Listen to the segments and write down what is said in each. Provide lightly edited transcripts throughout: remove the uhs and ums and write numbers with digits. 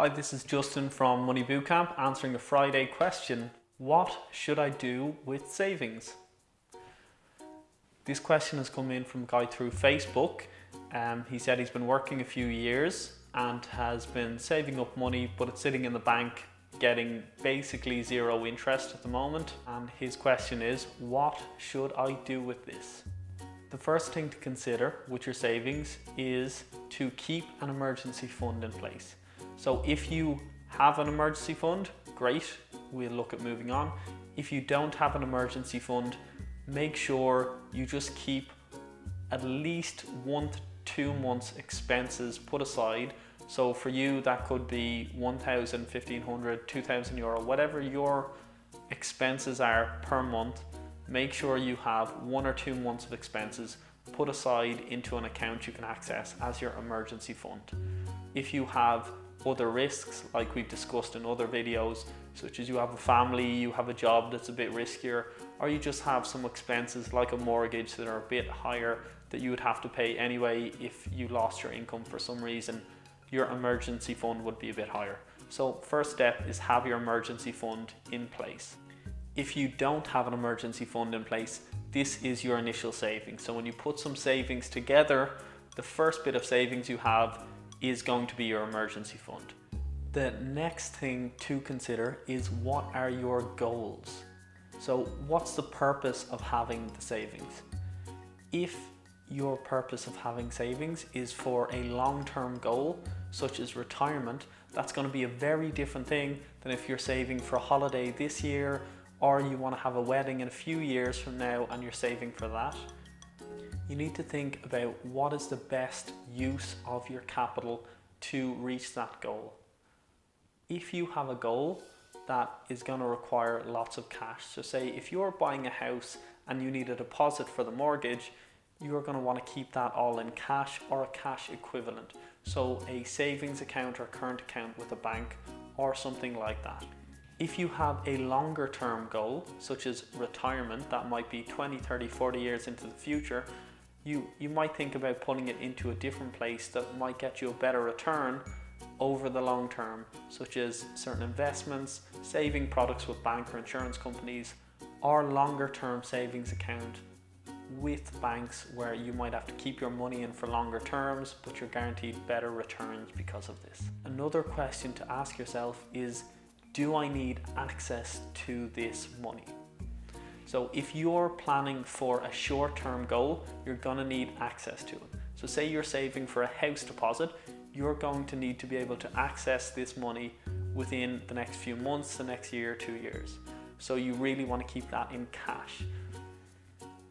Hi, this is Justin from Money Bootcamp answering a Friday question. What should I do with savings? This question has come in from a guy through Facebook. He said he's been working a few years and has been saving up money, but it's sitting in the bank getting basically zero interest at the moment. And his question is, what should I do with this? The first thing to consider with your savings is to keep an emergency fund in place. So if you have an emergency fund, great, we'll look at moving on. If you don't have an emergency fund, make sure you just keep at least 1 to 2 months expenses put aside. So for you, that could be 1,000, 1,500, 2,000 euro, whatever your expenses are per month. Make sure you have 1 or 2 months of expenses put aside into an account you can access as your emergency fund. If you have other risks, like we've discussed in other videos, such as you have a family, you have a job that's a bit riskier, or you just have some expenses like a mortgage that are a bit higher that you would have to pay anyway if you lost your income for some reason, your emergency fund would be a bit higher. So first step is have your emergency fund in place. If you don't have an emergency fund in place, this is your initial savings. So when you put some savings together, the first bit of savings you have is going to be your emergency fund. The next thing to consider is, what are your goals? So what's the purpose of having the savings? If your purpose of having savings is for a long-term goal, such as retirement, that's going to be a very different thing than if you're saving for a holiday this year, or you want to have a wedding in a few years from now and you're saving for that. You need to think about what is the best use of your capital to reach that goal. If you have a goal that is going to require lots of cash, so say if you're buying a house and you need a deposit for the mortgage, you're going to want to keep that all in cash or a cash equivalent. So a savings account or current account with a bank or something like that. If you have a longer term goal, such as retirement, that might be 20, 30, 40 years into the future, you might think about putting it into a different place that might get you a better return over the long term, such as certain investments, saving products with bank or insurance companies, or longer term savings account with banks where you might have to keep your money in for longer terms, but you're guaranteed better returns because of this. Another question to ask yourself is, do I need access to this money? So if you're planning for a short-term goal, you're going to need access to it. So say you're saving for a house deposit, you're going to need to be able to access this money within the next few months, the next year, 2 years. So you really want to keep that in cash.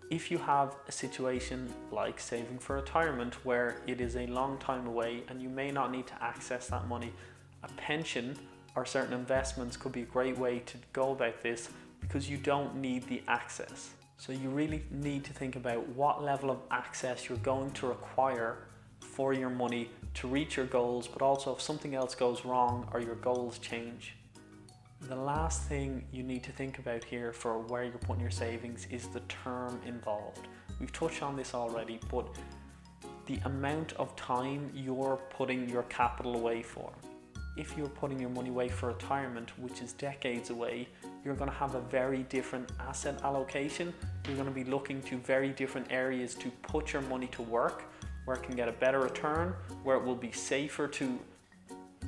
If you have a situation like saving for retirement where it is a long time away and you may not need to access that money, a pension or certain investments could be a great way to go about this, because you don't need the access. So you really need to think about what level of access you're going to require for your money to reach your goals, but also if something else goes wrong or your goals change. The last thing you need to think about here for where you're putting your savings is the term involved. We've touched on this already, but the amount of time you're putting your capital away for. If you're putting your money away for retirement, which is decades away, you're going to have a very different asset allocation. You're going to be looking to very different areas to put your money to work, where it can get a better return, where it will be safer to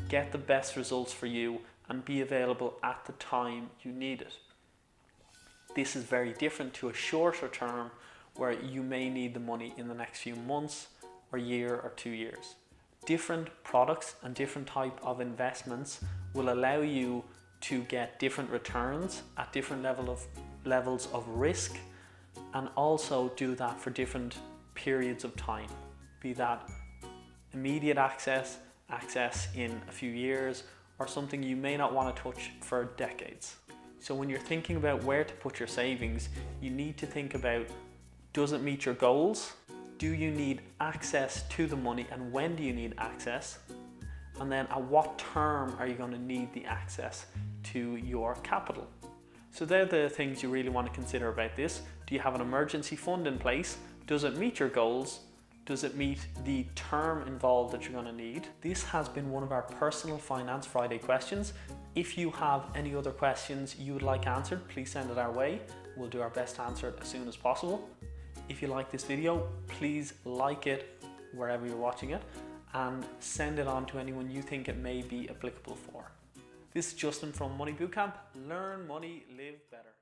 get the best results for you and be available at the time you need it. This is very different to a shorter term where you may need the money in the next few months or year or 2 years. Different products and different type of investments will allow you to get different returns at different levels of risk, and also do that for different periods of time. Be that immediate access in a few years, or something you may not want to touch for decades. So when you're thinking about where to put your savings, you need to think about, does it meet your goals? Do you need access to the money, and when do you need access? And then at what term are you going to need the access to your capital? So they're the things you really want to consider about this. Do you have an emergency fund in place? Does it meet your goals? Does it meet the term involved that you're going to need? This has been one of our personal Finance Friday questions. If you have any other questions you would like answered, please send it our way. We'll do our best to answer it as soon as possible. If you like this video, please like it wherever you're watching it and send it on to anyone you think it may be applicable for. This is Justin from Money Bootcamp. Learn money, live better.